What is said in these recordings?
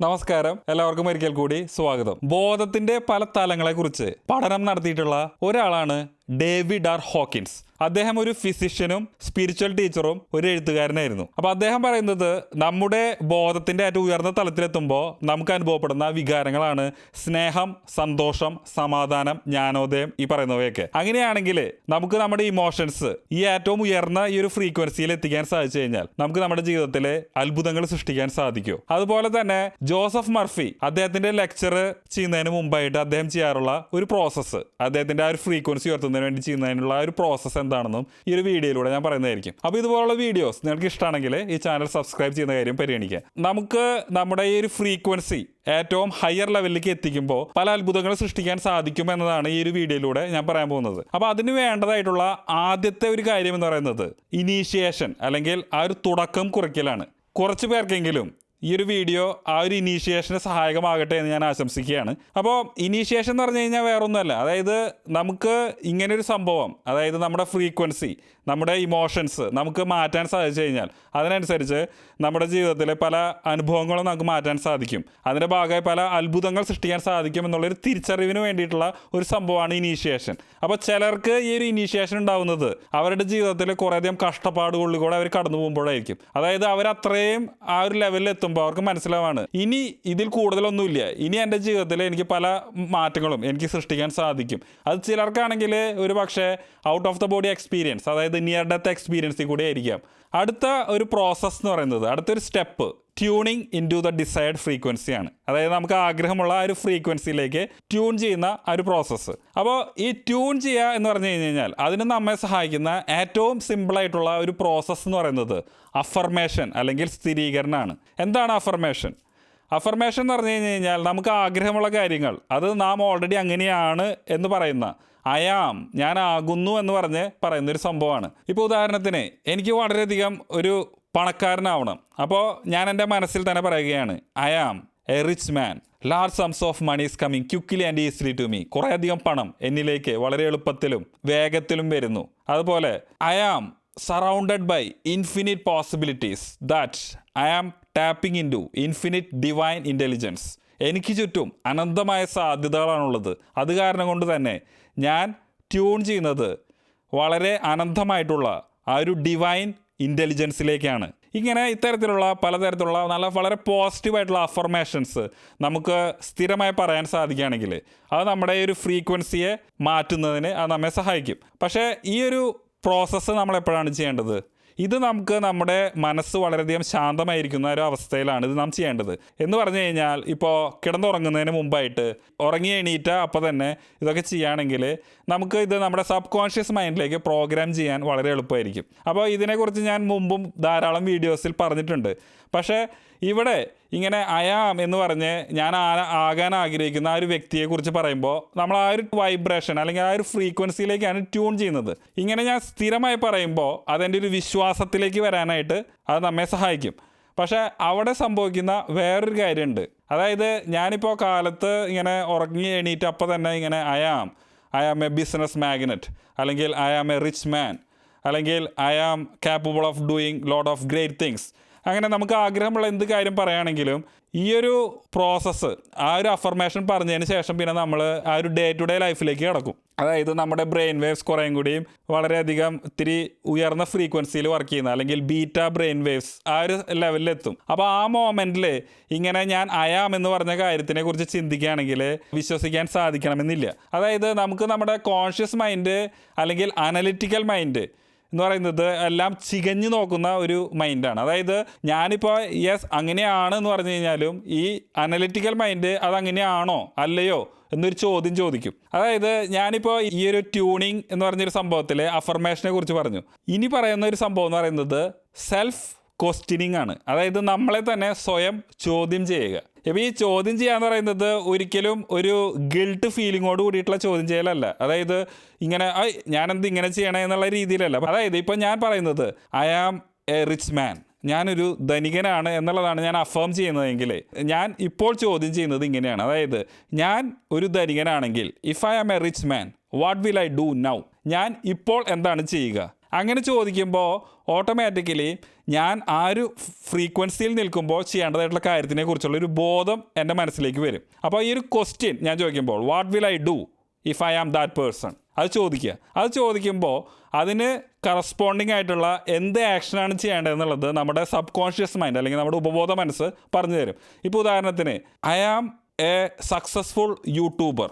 നമസ്കാരം, എല്ലാവർക്കും ഒരിക്കൽ കൂടി സ്വാഗതം. ബോധത്തിന്റെ പല തലങ്ങളെക്കുറിച്ച് പഠനം നടത്തിയിട്ടുള്ള ഒരാളാണ് ഡേവിഡ് ആർ ഹോക്കിൻസ്. അദ്ദേഹം ഒരു ഫിസിഷ്യനും സ്പിരിച്വൽ ടീച്ചറും ഒരു എഴുത്തുകാരനായിരുന്നു. അപ്പോൾ അദ്ദേഹം പറയുന്നത് നമ്മുടെ ബോധത്തിന്റെ ഏറ്റവും ഉയർന്ന തലത്തിലെത്തുമ്പോൾ നമുക്ക് അനുഭവപ്പെടുന്ന വികാരങ്ങളാണ് സ്നേഹം, സന്തോഷം, സമാധാനം, ജ്ഞാനോദയം, ഈ പറയുന്നവയൊക്കെ. അങ്ങനെയാണെങ്കിൽ നമുക്ക് നമ്മുടെ ഇമോഷൻസ് ഈ ഏറ്റവും ഉയർന്ന ഈ ഒരു ഫ്രീക്വൻസിയിൽ എത്തിക്കാൻ സാധിച്ചു കഴിഞ്ഞാൽ നമുക്ക് നമ്മുടെ ജീവിതത്തിലെ അത്ഭുതങ്ങൾ സൃഷ്ടിക്കാൻ സാധിക്കും. അതുപോലെ തന്നെ ജോസഫ് മർഫി അദ്ദേഹത്തിന്റെ ലെക്ചർ ചെയ്യുന്നതിന് മുമ്പായിട്ട് അദ്ദേഹം ചെയ്യാറുള്ള ഒരു പ്രോസസ്സ്, അദ്ദേഹത്തിന്റെ ആ ഒരു ഫ്രീക്വൻസി ഉയർത്തുന്നതിന് വേണ്ടി ചെയ്യുന്നതിനുള്ള ഒരു പ്രോസസ്സ് എന്താണെന്നും ഈ ഒരു വീഡിയോയിലൂടെ ഞാൻ പറയുന്നതായിരിക്കും. അപ്പോൾ ഇതുപോലുള്ള വീഡിയോസ് നിങ്ങൾക്ക് ഇഷ്ടമാണെങ്കിൽ ഈ ചാനൽ സബ്സ്ക്രൈബ് ചെയ്യുന്ന കാര്യം പരിഗണിക്കുക. നമുക്ക് നമ്മുടെ ഈ ഒരു ഫ്രീക്വൻസി ഏറ്റവും ഹയർ ലെവലിലേക്ക് എത്തിക്കുമ്പോൾ പല അത്ഭുതങ്ങൾ സൃഷ്ടിക്കാൻ സാധിക്കും എന്നതാണ് ഈ ഒരു വീഡിയോയിലൂടെ ഞാൻ പറയാൻ പോകുന്നത്. അപ്പോൾ അതിന് വേണ്ടതായിട്ടുള്ള ആദ്യത്തെ ഒരു കാര്യം എന്ന് പറയുന്നത് ഇനീഷ്യേഷൻ അല്ലെങ്കിൽ ആ ഒരു തുടക്കം കുറിക്കലാണ്. കുറച്ച് പേർക്കെങ്കിലും ഈ ഒരു വീഡിയോ ആ ഒരു ഇനീഷ്യേഷന് സഹായകമാകട്ടെ എന്ന് ഞാൻ ആശംസിക്കുകയാണ്. അപ്പോൾ ഇനീഷ്യേഷൻ എന്ന് പറഞ്ഞു കഴിഞ്ഞാൽ വേറൊന്നുമല്ല, അതായത് നമുക്ക് ഇങ്ങനൊരു സംഭവം, അതായത് നമ്മുടെ ഫ്രീക്വൻസി, നമ്മുടെ ഇമോഷൻസ് നമുക്ക് മാറ്റാൻ സാധിച്ചു കഴിഞ്ഞാൽ അതിനനുസരിച്ച് നമ്മുടെ ജീവിതത്തിലെ പല അനുഭവങ്ങളും നമുക്ക് മാറ്റാൻ സാധിക്കും. അതിൻ്റെ ഭാഗമായി പല അത്ഭുതങ്ങൾ സൃഷ്ടിക്കാൻ സാധിക്കും എന്നുള്ളൊരു തിരിച്ചറിവിന് വേണ്ടിയിട്ടുള്ള ഒരു സംഭവമാണ് ഇനീഷ്യേഷൻ. അപ്പോൾ ചിലർക്ക് ഈ ഒരു ഇനീഷ്യേഷൻ ഉണ്ടാവുന്നത് അവരുടെ ജീവിതത്തിൽ കുറേയധികം കഷ്ടപ്പാടുകളിലൂടെ അവർ കടന്നു പോകുമ്പോഴായിരിക്കും. അതായത് അവരത്രയും ആ ഒരു ലെവലിൽ എത്തുമ്പോൾ അവർക്ക് മനസ്സിലാവാണ് ഇനി ഇതിൽ കൂടുതലൊന്നുമില്ല, ഇനി എൻ്റെ ജീവിതത്തിൽ എനിക്ക് പല മാറ്റങ്ങളും എനിക്ക് സൃഷ്ടിക്കാൻ സാധിക്കും. അത് ചിലർക്കാണെങ്കിൽ ഒരു പക്ഷേ out of the body experience, അതായത് നിയർ ഡെത്ത് എക്സ്പീരിയൻസിൽ കൂടി ആയിരിക്കാം. അടുത്ത ഒരു പ്രോസസ്സ് എന്ന് പറയുന്നത്, അടുത്തൊരു step tuning in to the desired ഫ്രീക്വൻസിയാണ്. അതായത് നമുക്ക് ആഗ്രഹമുള്ള ആ ഒരു ഫ്രീക്വൻസിയിലേക്ക് ട്യൂൺ ചെയ്യുന്ന ആ ഒരു പ്രോസസ്സ്. അപ്പോൾ ഈ ട്യൂൺ ചെയ്യുക എന്ന് പറഞ്ഞു കഴിഞ്ഞാൽ അതിന് നമ്മെ സഹായിക്കുന്ന ഏറ്റവും സിമ്പിളായിട്ടുള്ള ഒരു പ്രോസസ്സ് എന്ന് പറയുന്നത് അഫർമേഷൻ അല്ലെങ്കിൽ സ്ഥിരീകരണമാണ്. എന്താണ് അഫർമേഷൻ? അഫർമേഷൻ എന്ന് പറഞ്ഞു കഴിഞ്ഞാൽ നമുക്ക് ആഗ്രഹമുള്ള കാര്യങ്ങൾ അത് നാം ഓൾറെഡി അങ്ങനെയാണ് എന്ന് പറയുന്ന അയാം, ഞാനാകുന്നു എന്ന് പറഞ്ഞ് പറയുന്നൊരു സംഭവമാണ്. ഇപ്പോൾ ഉദാഹരണത്തിന് എനിക്ക് വളരെയധികം ഒരു പണക്കാരനാവണം. അപ്പോൾ ഞാൻ എൻ്റെ മനസ്സിൽ തന്നെ പറയുകയാണ് I am a rich man, large sums of money is coming quickly and easily to me. കുറേയധികം പണം എന്നിലേക്ക് വളരെ എളുപ്പത്തിലും വേഗത്തിലും വരുന്നു. അതുപോലെ I am surrounded by infinite possibilities that I am tapping into infinite divine intelligence. എനിക്ക് ചുറ്റും അനന്തമായ സാധ്യതകളാണുള്ളത്. അത് കാരണം കൊണ്ട് തന്നെ ഞാൻ ട്യൂൺ ചെയ്യുന്നത് വളരെ അനന്തമായിട്ടുള്ള ആ ഒരു ഡിവൈൻ ഇൻ്റലിജൻസിലേക്കാണ്. ഇങ്ങനെ ഇത്തരത്തിലുള്ള പലതരത്തിലുള്ള വളരെ പോസിറ്റീവായിട്ടുള്ള അഫർമേഷൻസ് നമുക്ക് സ്ഥിരമായി പറയാൻ സാധിക്കുകയാണെങ്കിൽ അത് നമ്മുടെ ഒരു ഫ്രീക്വൻസിയെ മാറ്റുന്നതിന് അത് നമ്മെ സഹായിക്കും. പക്ഷേ ഈ ഒരു പ്രോസസ്സ് നമ്മൾ എപ്പോഴാണ് ചെയ്യേണ്ടത്? ഇത് നമുക്ക് നമ്മുടെ മനസ്സ് വളരെയധികം ശാന്തമായിരിക്കുന്ന ഒരു അവസ്ഥയിലാണ് ഇത് നാം ചെയ്യേണ്ടത്. എന്ന് പറഞ്ഞു കഴിഞ്ഞാൽ ഇപ്പോൾ കിടന്നുറങ്ങുന്നതിന് മുമ്പായിട്ട് ഉറങ്ങി എണീറ്റ അപ്പോൾ തന്നെ ഇതൊക്കെ ചെയ്യുകയാണെങ്കിൽ നമുക്ക് ഇത് നമ്മുടെ സബ് കോൺഷ്യസ് മൈൻഡിലേക്ക് പ്രോഗ്രാം ചെയ്യാൻ വളരെ എളുപ്പമായിരിക്കും. അപ്പോൾ ഇതിനെക്കുറിച്ച് ഞാൻ മുമ്പും ധാരാളം വീഡിയോസിൽ പറഞ്ഞിട്ടുണ്ട്. പക്ഷേ ഇവിടെ ഇങ്ങനെ അയാം എന്ന് പറഞ്ഞ് ഞാൻ ആകാൻ ആഗ്രഹിക്കുന്ന ആ ഒരു വ്യക്തിയെക്കുറിച്ച് പറയുമ്പോൾ നമ്മൾ ആ ഒരു വൈബ്രേഷൻ അല്ലെങ്കിൽ ആ ഒരു ഫ്രീക്വൻസിയിലേക്കാണ് ട്യൂൺ ചെയ്യുന്നത്. ഇങ്ങനെ ഞാൻ സ്ഥിരമായി പറയുമ്പോൾ അതെൻ്റെ ഒരു വിശ്വാസത്തിലേക്ക് വരാനായിട്ട് അത് നമ്മെ സഹായിക്കും. പക്ഷേ അവിടെ സംഭവിക്കുന്ന വേറൊരു കാര്യമുണ്ട്. അതായത് ഞാനിപ്പോൾ കാലത്ത് ഇങ്ങനെ ഉറങ്ങി എണീറ്റ് അപ്പോൾ തന്നെ ഇങ്ങനെ I am a business magnate, അല്ലെങ്കിൽ I am a rich man, അല്ലെങ്കിൽ I am capable of doing lot of great things. അങ്ങനെ നമുക്ക് ആഗ്രഹമുള്ള എന്ത് കാര്യം പറയുകയാണെങ്കിലും ഈ ഒരു പ്രോസസ്സ്, ആ ഒരു അഫർമേഷൻ പറഞ്ഞതിന് ശേഷം പിന്നെ നമ്മൾ ആ ഒരു ഡേ ടു ഡേ ലൈഫിലേക്ക് കിടക്കും. അതായത് നമ്മുടെ ബ്രെയിൻ വേവ്സ് കുറേയും കൂടിയും വളരെയധികം ഇത്തിരി ഉയർന്ന ഫ്രീക്വൻസിയിൽ വർക്ക് ചെയ്യുന്ന അല്ലെങ്കിൽ ബീറ്റ ബ്രെയിൻ വേവ്സ് ആ ഒരു ലെവലിലെത്തും. അപ്പോൾ ആ മൊമെൻറ്റിൽ ഇങ്ങനെ ഞാൻ അയാം എന്ന് പറഞ്ഞ കാര്യത്തിനെ കുറിച്ച് ചിന്തിക്കുകയാണെങ്കിൽ വിശ്വസിക്കാൻ സാധിക്കണമെന്നില്ല. അതായത് നമുക്ക് നമ്മുടെ കോൺഷ്യസ് മൈൻഡ് അല്ലെങ്കിൽ അനലിറ്റിക്കൽ മൈൻഡ് എന്ന് പറയുന്നത് എല്ലാം ചികഞ്ഞു നോക്കുന്ന ഒരു മൈൻഡാണ്. അതായത് ഞാനിപ്പോൾ യെസ് അങ്ങനെയാണ് എന്ന് പറഞ്ഞു കഴിഞ്ഞാലും ഈ അനലിറ്റിക്കൽ മൈൻഡ് അതങ്ങനെയാണോ അല്ലയോ എന്നൊരു ചോദ്യം ചോദിക്കും. അതായത് ഞാനിപ്പോൾ ഈ ഒരു ട്യൂണിങ് എന്ന് പറഞ്ഞൊരു സംഭവത്തിൽ അഫർമേഷനെ കുറിച്ച് പറഞ്ഞു. ഇനി പറയുന്ന ഒരു സംഭവം എന്ന് പറയുന്നത് സെൽഫ് ക്വസ്റ്റ്യനിങ് ആണ്. അതായത് നമ്മളെ തന്നെ സ്വയം ചോദ്യം ചെയ്യുക. ഇപ്പോൾ ഈ ചോദ്യം ചെയ്യാന്ന് പറയുന്നത് ഒരിക്കലും ഒരു ഗിൽട്ട് ഫീലിങ്ങോട് കൂടിയിട്ടുള്ള ചോദ്യം ചെയ്യലല്ല. അതായത് ഇങ്ങനെ ഞാനെന്ത് ഇങ്ങനെ ചെയ്യണേ എന്നുള്ള രീതിയിലല്ല. അതായത് ഇപ്പോൾ ഞാൻ പറയുന്നത് I am a rich man, ഞാനൊരു ധനികനാണ് എന്നുള്ളതാണ് ഞാൻ അഫേം ചെയ്യുന്നതെങ്കിൽ ഞാൻ ഇപ്പോൾ ചോദ്യം ചെയ്യുന്നത് ഇങ്ങനെയാണ്. അതായത് ഞാൻ ഒരു ധനികനാണെങ്കിൽ if I am a rich man what will I do now, ഞാൻ ഇപ്പോൾ എന്താണ് ചെയ്യുക? അങ്ങനെ ചോദിക്കുമ്പോൾ ഓട്ടോമാറ്റിക്കലി ഞാൻ ആ ഒരു ഫ്രീക്വൻസിയിൽ നിൽക്കുമ്പോൾ ചെയ്യേണ്ടതായിട്ടുള്ള കാര്യത്തിനെ കുറിച്ചുള്ള ഒരു ബോധം എൻ്റെ മനസ്സിലേക്ക് വരും. അപ്പോൾ ഈ ഒരു ക്വസ്റ്റ്യൻ ഞാൻ ചോദിക്കുമ്പോൾ what will I do if I am that person, അത് ചോദിക്കുക. അത് ചോദിക്കുമ്പോൾ അതിന് കറസ്പോണ്ടിങ് ആയിട്ടുള്ള എന്ത് ആക്ഷനാണ് ചെയ്യേണ്ടതെന്നുള്ളത് നമ്മുടെ സബ് കോൺഷ്യസ് മൈൻഡ് അല്ലെങ്കിൽ നമ്മുടെ ഉപബോധ മനസ്സ് പറഞ്ഞു തരും. ഇപ്പോൾ ഉദാഹരണത്തിന് I am a successful YouTuber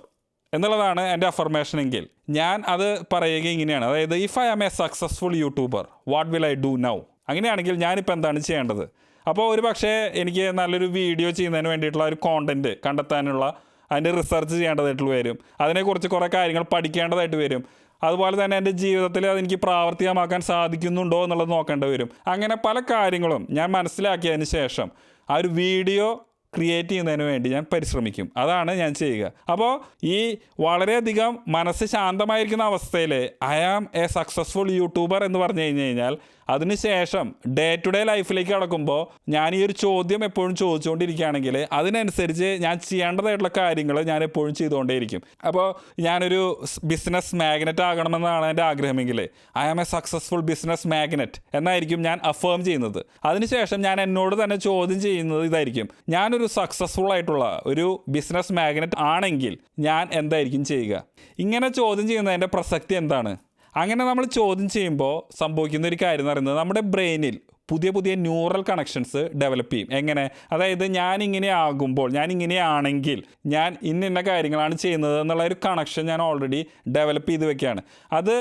എന്നുള്ളതാണ് എൻ്റെ അഫർമേഷൻ എങ്കിൽ ഞാൻ അത് പറയുക ഇങ്ങനെയാണ്, അതായത് if I am a successful YouTuber what will I do now. അങ്ങനെയാണെങ്കിൽ ഞാനിപ്പോൾ എന്താണ് ചെയ്യേണ്ടത്? അപ്പോൾ ഒരു പക്ഷേ എനിക്ക് നല്ലൊരു വീഡിയോ ചെയ്യുന്നതിന് വേണ്ടിയിട്ടുള്ള ഒരു കോണ്ടൻറ്റ് കണ്ടെത്താനുള്ള അതിൻ്റെ റിസർച്ച് ചെയ്യേണ്ടതായിട്ട് വരും, അതിനെക്കുറിച്ച് കുറേ കാര്യങ്ങൾ പഠിക്കേണ്ടതായിട്ട് വരും. അതുപോലെ തന്നെ എൻ്റെ ജീവിതത്തിൽ അതെനിക്ക് പ്രാവർത്തികമാക്കാൻ സാധിക്കുന്നുണ്ടോ എന്നുള്ളത് നോക്കേണ്ടി വരും. അങ്ങനെ പല കാര്യങ്ങളും ഞാൻ മനസ്സിലാക്കിയതിന് ശേഷം ആ ഒരു വീഡിയോ ക്രിയേറ്റ് ചെയ്യുന്നതിന് വേണ്ടി ഞാൻ പരിശ്രമിക്കും. അതാണ് ഞാൻ ചെയ്യുക. അപ്പോൾ ഈ വളരെയധികം മനസ്സ് ശാന്തമായിരിക്കുന്ന അവസ്ഥയിൽ I am a successful YouTuber എന്ന് പറഞ്ഞു കഴിഞ്ഞാൽ അതിനുശേഷം ഡേ ടു ഡേ ലൈഫിലേക്ക് കടക്കുമ്പോൾ ഞാൻ ഈ ഒരു ചോദ്യം എപ്പോഴും ചോദിച്ചുകൊണ്ടിരിക്കുകയാണെങ്കിൽ അതിനനുസരിച്ച് ഞാൻ ചെയ്യേണ്ടതായിട്ടുള്ള കാര്യങ്ങൾ ഞാൻ എപ്പോഴും ചെയ്തുകൊണ്ടേയിരിക്കും. അപ്പോൾ ഞാനൊരു ബിസിനസ് മാഗ്നറ്റ് ആകണമെന്നാണ് എൻ്റെ ആഗ്രഹമെങ്കിൽ I am a successful business magnate എന്നായിരിക്കും ഞാൻ അഫേം ചെയ്യുന്നത്. അതിനുശേഷം ഞാൻ എന്നോട് തന്നെ ചോദ്യം ചെയ്യുന്നത് ഇതായിരിക്കും, ഞാനൊരു സക്സസ്ഫുൾ ആയിട്ടുള്ള ഒരു ബിസിനസ് മാഗ്നറ്റ് ആണെങ്കിൽ ഞാൻ എന്തായിരിക്കും ചെയ്യുക? ഇങ്ങനെ ചോദ്യം ചെയ്യുന്നതിൻ്റെ പ്രസക്തി എന്താണ്? അങ്ങനെ നമ്മൾ ചോദ്യം ചെയ്യുമ്പോൾ സംഭവിക്കുന്ന ഒരു കാര്യം എന്ന് പറയുന്നത് നമ്മുടെ ബ്രെയിനിൽ പുതിയ പുതിയ ന്യൂറൽ കണക്ഷൻസ് ഡെവലപ്പ് ചെയ്യും. എങ്ങനെ? അതായത് ഞാനിങ്ങനെ ആകുമ്പോൾ, ഞാനിങ്ങനെയാണെങ്കിൽ ഞാൻ ഇന്ന കാര്യങ്ങളാണ് ചെയ്യുന്നത് എന്നുള്ള ഒരു കണക്ഷൻ ഞാൻ ഓൾറെഡി ഡെവലപ്പ് ചെയ്ത് വെക്കുകയാണ്. അത്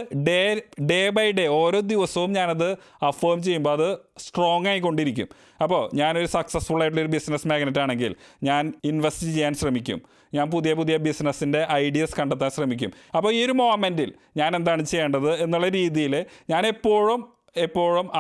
ഡേ ബൈ ഡേ ഓരോ ദിവസവും ഞാനത് അഫേം ചെയ്യുമ്പോൾ അത് സ്ട്രോങ് ആയിക്കൊണ്ടിരിക്കും. അപ്പോൾ ഞാനൊരു സക്സസ്ഫുൾ ആയിട്ടുള്ളൊരു ബിസിനസ് മാഗ്നറ്റ് ആണെങ്കിൽ ഞാൻ ഇൻവെസ്റ്റ് ചെയ്യാൻ ശ്രമിക്കും, ഞാൻ പുതിയ പുതിയ ബിസിനസ്സിൻ്റെ ഐഡിയാസ് കണ്ടെത്താൻ ശ്രമിക്കും. അപ്പോൾ ഈ ഒരു മൊമെൻറ്റിൽ ഞാൻ എന്താണ് ചെയ്യേണ്ടത് എന്നുള്ള രീതിയിൽ ഞാൻ എപ്പോഴും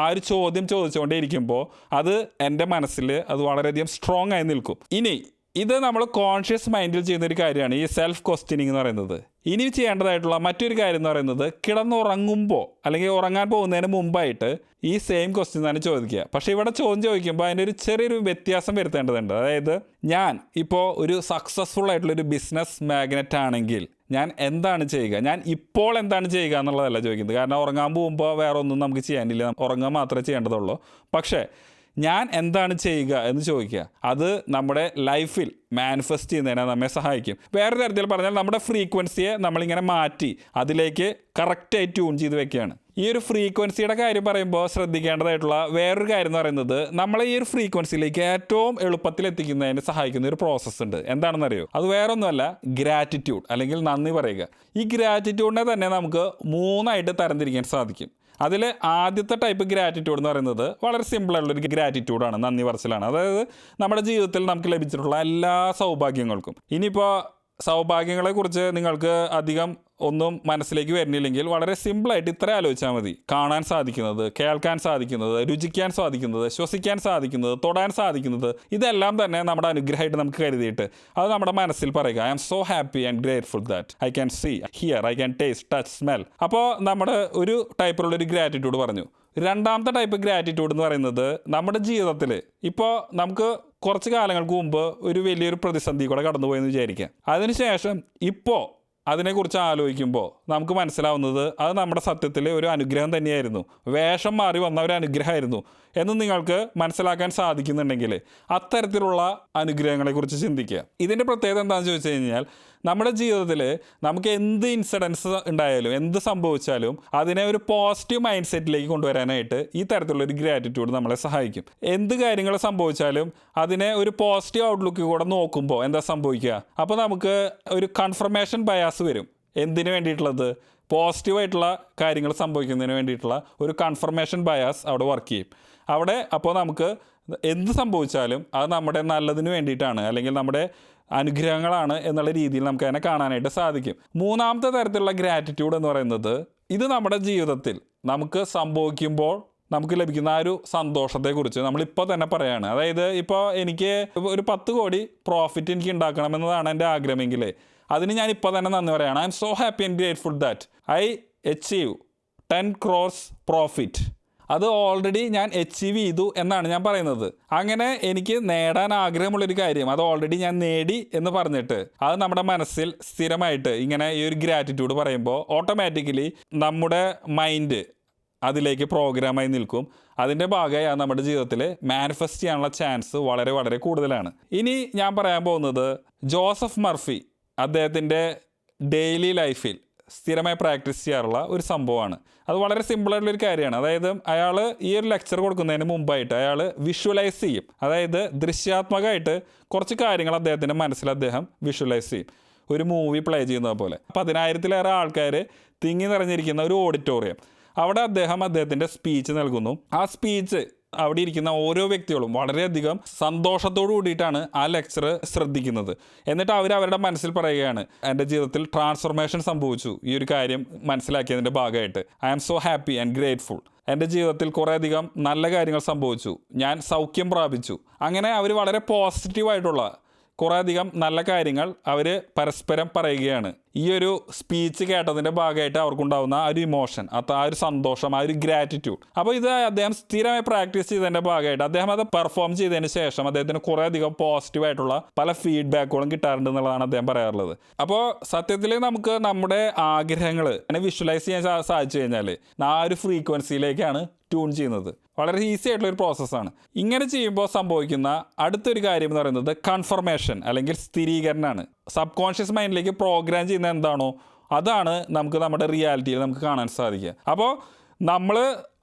ആ ഒരു ചോദ്യം ചോദിച്ചുകൊണ്ടേ ഇരിക്കുമ്പോൾ അത് എൻ്റെ മനസ്സിൽ അത് വളരെയധികം സ്ട്രോങ് ആയി നിൽക്കും. ഇനി ഇത് നമ്മൾ കോൺഷ്യസ് മൈൻഡിൽ ചെയ്യുന്നൊരു കാര്യമാണ് ഈ സെൽഫ് ക്വസ്റ്റ്യനിങ് എന്ന് പറയുന്നത്. ഇനി ചെയ്യേണ്ടതായിട്ടുള്ള മറ്റൊരു കാര്യം എന്ന് പറയുന്നത് കിടന്നുറങ്ങുമ്പോൾ അല്ലെങ്കിൽ ഉറങ്ങാൻ പോകുന്നതിന് മുമ്പായിട്ട് ഈ സെയിം ക്വസ്റ്റ്യൻ തന്നെ ചോദിക്കുക. പക്ഷേ ഇവിടെ ചോദിക്കുമ്പോൾ അതിൻ്റെ ഒരു ചെറിയൊരു വ്യത്യാസം വരുത്തേണ്ടതുണ്ട്. അതായത് ഞാൻ ഇപ്പോൾ ഒരു സക്സസ്ഫുൾ ആയിട്ടുള്ളൊരു ബിസിനസ് മാഗ്നറ്റ് ആണെങ്കിൽ ഞാൻ എന്താണ് ചെയ്യുക, ഞാൻ ഇപ്പോൾ എന്താണ് ചെയ്യുക എന്നുള്ളതല്ല ചോദിക്കുന്നത്. കാരണം ഉറങ്ങാൻ പോകുമ്പോൾ വേറെ ഒന്നും നമുക്ക് ചെയ്യാനില്ല, ഉറങ്ങാൻ മാത്രമേ ചെയ്യേണ്ടതുള്ളൂ. പക്ഷേ ഞാൻ എന്താണ് ചെയ്യുക എന്ന് ചോദിക്കുക. അത് നമ്മുടെ ലൈഫിൽ മാനിഫെസ്റ്റ് ചെയ്യുന്നതിനെ നമ്മെ സഹായിക്കും. വേറൊരു തരത്തിൽ പറഞ്ഞാൽ നമ്മുടെ ഫ്രീക്വൻസിയെ നമ്മളിങ്ങനെ മാറ്റി അതിലേക്ക് കറക്റ്റായി ട്യൂൺ ചെയ്ത് വെക്കുകയാണ്. ഈ ഒരു ഫ്രീക്വൻസിയുടെ കാര്യം പറയുമ്പോൾ ശ്രദ്ധിക്കേണ്ടതായിട്ടുള്ള വേറൊരു കാര്യം എന്ന് പറയുന്നത് നമ്മളെ ഈ ഒരു ഫ്രീക്വൻസിയിലേക്ക് ഏറ്റവും എളുപ്പത്തിൽ എത്തിക്കുന്നതിന് സഹായിക്കുന്ന ഒരു പ്രോസസ്സ് ഉണ്ട്. എന്താണെന്നറിയോ? അത് വേറൊന്നുമല്ല, ഗ്രാറ്റിറ്റ്യൂഡ് അല്ലെങ്കിൽ നന്ദി പറയുക. ഈ ഗ്രാറ്റിറ്റ്യൂഡിനെ തന്നെ നമുക്ക് 3ആയിട്ട് തരംതിരിക്കാൻ സാധിക്കും. അതിൽ ആദ്യത്തെ ടൈപ്പ് ഗ്രാറ്റിറ്റ്യൂഡ് എന്ന് പറയുന്നത് വളരെ സിമ്പിളായിട്ടുള്ളൊരു ഗ്രാറ്റിറ്റ്യൂഡാണ്, നന്ദി പറച്ചിലാണ്. അതായത് നമ്മുടെ ജീവിതത്തിൽ നമുക്ക് ലഭിച്ചിട്ടുള്ള എല്ലാ സൗഭാഗ്യങ്ങൾക്കും. ഇനിയിപ്പോൾ സൗഭാഗ്യങ്ങളെക്കുറിച്ച് നിങ്ങൾക്ക് അധികം ഒന്നും മനസ്സിലേക്ക് വരുന്നില്ലെങ്കിൽ വളരെ സിമ്പിളായിട്ട് ഇത്ര ആലോചിച്ചാൽ മതി. കാണാൻ സാധിക്കുന്നത്, കേൾക്കാൻ സാധിക്കുന്നത്, രുചിക്കാൻ സാധിക്കുന്നത്, ശ്വസിക്കാൻ സാധിക്കുന്നത്, തൊടാൻ സാധിക്കുന്നത്, ഇതെല്ലാം തന്നെ നമ്മുടെ അനുഗ്രഹമായിട്ട് നമുക്ക് കരുതിയിട്ട് അത് നമ്മുടെ മനസ്സിൽ പറയുക. I am so happy and grateful that I can see, hear, I can taste, touch, smell. അപ്പോൾ നമ്മുടെ ഒരു ടൈപ്പിലുള്ളൊരു ഗ്രാറ്റിറ്റ്യൂഡ് പറഞ്ഞു. രണ്ടാമത്തെ ടൈപ്പ് ഗ്രാറ്റിറ്റ്യൂഡ് എന്ന് പറയുന്നത് നമ്മുടെ ജീവിതത്തിൽ ഇപ്പോൾ നമുക്ക് കുറച്ച് കാലങ്ങൾക്ക് മുമ്പ് ഒരു വലിയൊരു പ്രതിസന്ധി കൂടെ കടന്നുപോയെന്ന് വിചാരിക്കാം. അതിനുശേഷം ഇപ്പോൾ അതിനെക്കുറിച്ച് ആലോചിക്കുമ്പോൾ നമുക്ക് മനസ്സിലാവുന്നത് അത് നമ്മുടെ സത്യത്തിൽ ഒരു അനുഗ്രഹം തന്നെയായിരുന്നു, വേഷം മാറി വന്ന ഒരു അനുഗ്രഹമായിരുന്നു എന്ന് നിങ്ങൾക്ക് മനസ്സിലാക്കാൻ സാധിക്കുന്നുണ്ടെങ്കിൽ അത്തരത്തിലുള്ള അനുഗ്രഹങ്ങളെക്കുറിച്ച് ചിന്തിക്കുക. ഇതിൻ്റെ പ്രത്യേകത എന്താണെന്ന് ചോദിച്ചു കഴിഞ്ഞാൽ നമ്മുടെ ജീവിതത്തിൽ നമുക്ക് എന്ത് ഇൻസിഡൻസ് ഉണ്ടായാലും എന്ത് സംഭവിച്ചാലും അതിനെ ഒരു പോസിറ്റീവ് മൈൻഡ് സെറ്റിലേക്ക് കൊണ്ടുവരാനായിട്ട് ഈ തരത്തിലുള്ളൊരു ഗ്രാറ്റിറ്റ്യൂഡ് നമ്മളെ സഹായിക്കും. എന്ത് കാര്യങ്ങൾ സംഭവിച്ചാലും അതിനെ ഒരു പോസിറ്റീവ് ഔട്ട്ലുക്ക് കൂടെ നോക്കുമ്പോൾ എന്താ സംഭവിക്കുക? അപ്പോൾ നമുക്ക് ഒരു കൺഫർമേഷൻ ബയാസ് വരും. എന്തിനു വേണ്ടിയിട്ടുള്ളത്? പോസിറ്റീവായിട്ടുള്ള കാര്യങ്ങൾ സംഭവിക്കുന്നതിന് വേണ്ടിയിട്ടുള്ള ഒരു കൺഫർമേഷൻ ബയാസ് അവിടെ വർക്ക് ചെയ്യും. അവിടെ അപ്പോൾ നമുക്ക് എന്ത് സംഭവിച്ചാലും അത് നമ്മുടെ നല്ലതിന് വേണ്ടിയിട്ടാണ് അല്ലെങ്കിൽ നമ്മുടെ അനുഗ്രഹങ്ങളാണ് എന്നുള്ള രീതിയിൽ നമുക്ക് അതിനെ കാണാനായിട്ട് സാധിക്കും. മൂന്നാമത്തെ തരത്തിലുള്ള ഗ്രാറ്റിറ്റ്യൂഡ് എന്ന് പറയുന്നത് ഇത് നമ്മുടെ ജീവിതത്തിൽ നമുക്ക് സംഭവിക്കുമ്പോൾ നമുക്ക് ലഭിക്കുന്ന ആ ഒരു സന്തോഷത്തെക്കുറിച്ച് നമ്മളിപ്പോൾ തന്നെ പറയുകയാണ്. അതായത് ഇപ്പോൾ എനിക്ക് ഒരു 10 കോടി പ്രോഫിറ്റ് എനിക്ക് ഉണ്ടാക്കണമെന്നതാണ് എൻ്റെ ആഗ്രഹമെങ്കിൽ അതിന് ഞാൻ ഇപ്പോൾ തന്നെ നന്ദി പറയുകയാണ്. I M so happy and grateful that I achieve 10 crores profit. അത് ഓൾറെഡി ഞാൻ അച്ചീവ് ചെയ്തു എന്നാണ് ഞാൻ പറയുന്നത്. അങ്ങനെ എനിക്ക് നേടാൻ ആഗ്രഹമുള്ളൊരു കാര്യം അത് ഓൾറെഡി ഞാൻ നേടി എന്ന് പറഞ്ഞിട്ട് അത് നമ്മുടെ മനസ്സിൽ സ്ഥിരമായിട്ട് ഇങ്ങനെ ഈ ഒരു ഗ്രാറ്റിറ്റ്യൂഡ് പറയുമ്പോൾ ഓട്ടോമാറ്റിക്കലി നമ്മുടെ മൈൻഡ് അതിലേക്ക് പ്രോഗ്രാമായി നിൽക്കും. അതിൻ്റെ ഭാഗമായി അത് നമ്മുടെ ജീവിതത്തിൽ മാനിഫെസ്റ്റ് ചെയ്യാനുള്ള ചാൻസ് വളരെ വളരെ കൂടുതലാണ്. ഇനി ഞാൻ പറയാൻ പോകുന്നത് ജോസഫ് മർഫി അദ്ദേഹത്തിൻ്റെ ഡെയിലി ലൈഫിൽ സ്ഥിരമായി പ്രാക്ടീസ് ചെയ്യാറുള്ള ഒരു സംഭവമാണ്. അത് വളരെ സിമ്പിളായിട്ടുള്ളൊരു കാര്യമാണ്. അതായത് അയാൾ ഈ ഒരു ലെക്ചർ കൊടുക്കുന്നതിന് മുമ്പായിട്ട് അയാൾ വിഷ്വലൈസ് ചെയ്യും. അതായത് ദൃശ്യാത്മകമായിട്ട് കുറച്ച് കാര്യങ്ങൾ അദ്ദേഹത്തിൻ്റെ മനസ്സിൽ അദ്ദേഹം വിഷ്വലൈസ് ചെയ്യും. ഒരു മൂവി പ്ലേ ചെയ്യുന്നത് പോലെ 10,000-ലേറെ ആൾക്കാർ തിങ്ങി നിറഞ്ഞിരിക്കുന്ന ഒരു ഓഡിറ്റോറിയം, അവിടെ അദ്ദേഹത്തിൻ്റെ സ്പീച്ച് നൽകുന്നു. ആ സ്പീച്ച് അവിടെ ഇരിക്കുന്ന ഓരോ വ്യക്തികളും വളരെയധികം സന്തോഷത്തോടു കൂടിയിട്ടാണ് ആ ലെക്ചർ ശ്രദ്ധിക്കുന്നത്. എന്നിട്ട് അവരുടെ മനസ്സിൽ പറയുകയാണ്, എൻ്റെ ജീവിതത്തിൽ ട്രാൻസ്ഫോർമേഷൻ സംഭവിച്ചു ഈ ഒരു കാര്യം മനസ്സിലാക്കിയതിൻ്റെ ഭാഗമായിട്ട്. I am so happy and grateful. എൻ്റെ ജീവിതത്തിൽ കുറേയധികം നല്ല കാര്യങ്ങൾ സംഭവിച്ചു, ഞാൻ സൗഖ്യം പ്രാപിച്ചു. അങ്ങനെ അവർ വളരെ പോസിറ്റീവായിട്ടുള്ള കുറേയധികം നല്ല കാര്യങ്ങൾ അവർ പരസ്പരം പറയുകയാണ്. ഈ ഒരു സ്പീച്ച് കേട്ടതിൻ്റെ ഭാഗമായിട്ട് അവർക്കുണ്ടാകുന്ന ആ ഒരു ഇമോഷൻ, ആ ഒരു സന്തോഷം, ആ ഒരു ഗ്രാറ്റിറ്റ്യൂഡ്. അപ്പോൾ ഇത് അദ്ദേഹം സ്ഥിരമായി പ്രാക്ടീസ് ചെയ്തതിൻ്റെ ഭാഗമായിട്ട് അദ്ദേഹം അത് പെർഫോം ചെയ്തതിന് ശേഷം അദ്ദേഹത്തിന് കുറേയധികം പോസിറ്റീവായിട്ടുള്ള പല ഫീഡ്ബാക്കുകളും കിട്ടാറുണ്ട് എന്നുള്ളതാണ് അദ്ദേഹം പറയാറുള്ളത്. അപ്പോൾ സത്യത്തിൽ നമുക്ക് നമ്മുടെ ആഗ്രഹങ്ങൾ വിഷ്വലൈസ് ചെയ്യാൻ സാധിച്ചു കഴിഞ്ഞാൽ ആ ഒരു ഫ്രീക്വൻസിയിലേക്കാണ് ട്യൂൺ ചെയ്യുന്നത്. വളരെ ഈസി ആയിട്ടുള്ളൊരു പ്രോസസ്സാണ്. ഇങ്ങനെ ചെയ്യുമ്പോൾ സംഭവിക്കുന്ന അടുത്തൊരു കാര്യം എന്ന് പറയുന്നത് കൺഫർമേഷൻ അല്ലെങ്കിൽ സ്ഥിരീകരണമാണ്. സബ് കോൺഷ്യസ് മൈൻഡിലേക്ക് പ്രോഗ്രാം ചെയ്യുന്ന എന്താണോ അതാണ് നമുക്ക് നമ്മുടെ റിയാലിറ്റിയിൽ നമുക്ക് കാണാൻ സാധിക്കുക. അപ്പോൾ നമ്മൾ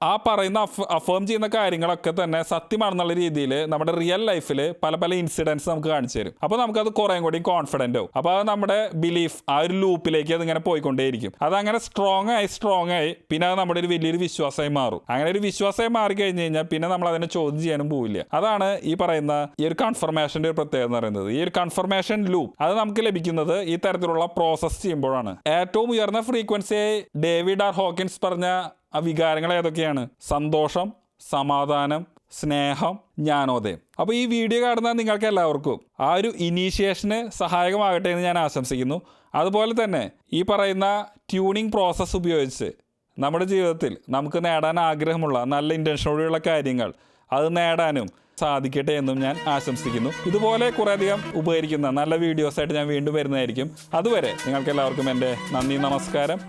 ആ പറയുന്ന അഫേം ചെയ്യുന്ന കാര്യങ്ങളൊക്കെ തന്നെ സത്യമാണെന്നുള്ള രീതിയിൽ നമ്മുടെ റിയൽ ലൈഫിൽ പല പല ഇൻസിഡൻസ് നമുക്ക് കാണിച്ചു തരും. അപ്പോൾ നമുക്കത് കുറേ കൂടി കോൺഫിഡൻ്റ് ആവും. അപ്പോൾ അത് നമ്മുടെ ബിലീഫ് ആ ഒരു ലൂപ്പിലേക്ക് അതിങ്ങനെ പോയിക്കൊണ്ടേയിരിക്കും. അതങ്ങനെ സ്ട്രോങ് ആയി പിന്നെ അത് നമ്മുടെ ഒരു വലിയൊരു വിശ്വാസമായി മാറും. അങ്ങനെ ഒരു വിശ്വാസമായി മാറിക്കഴിഞ്ഞ് കഴിഞ്ഞാൽ പിന്നെ നമ്മൾ അതിനെ ചോദ്യം ചെയ്യാനും പോവില്ല. അതാണ് ഈ പറയുന്ന ഈ ഒരു കൺഫർമേഷൻ്റെ ഒരു പ്രത്യേകത എന്ന് പറയുന്നത്. ഈ ഒരു കൺഫർമേഷൻ ലൂപ്പ് അത് നമുക്ക് ലഭിക്കുന്നത് ഈ തരത്തിലുള്ള പ്രോസസ്സ് ചെയ്യുമ്പോഴാണ്. ഏറ്റവും ഉയർന്ന ഫ്രീക്വൻസിയായി ഡേവിഡ് ആർ ഹോക്കിൻസ് പറഞ്ഞ ആ വികാരങ്ങൾ ഏതൊക്കെയാണ്? സന്തോഷം, സമാധാനം, സ്നേഹം, ജ്ഞാനോദയം. അപ്പോൾ ഈ വീഡിയോ കാണുന്ന നിങ്ങൾക്ക് എല്ലാവർക്കും ആ ഒരു ഇനീഷ്യേഷന് സഹായകമാകട്ടെ എന്ന് ഞാൻ ആശംസിക്കുന്നു. അതുപോലെ തന്നെ ഈ പറയുന്ന ട്യൂണിങ് പ്രോസസ്സ് ഉപയോഗിച്ച് നമ്മുടെ ജീവിതത്തിൽ നമുക്ക് നേടാൻ ആഗ്രഹമുള്ള നല്ല ഇൻറ്റൻഷനോടെയുള്ള കാര്യങ്ങൾ അത് നേടാനും സാധിക്കട്ടെ എന്നും ഞാൻ ആശംസിക്കുന്നു. ഇതുപോലെ കുറേയധികം ഉപകരിക്കുന്ന നല്ല വീഡിയോസായിട്ട് ഞാൻ വീണ്ടും വരുന്നതായിരിക്കും. അതുവരെ നിങ്ങൾക്ക് എല്ലാവർക്കും എൻ്റെ നന്ദി, നമസ്കാരം.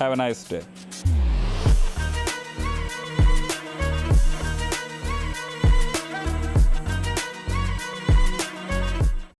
Have A nice day.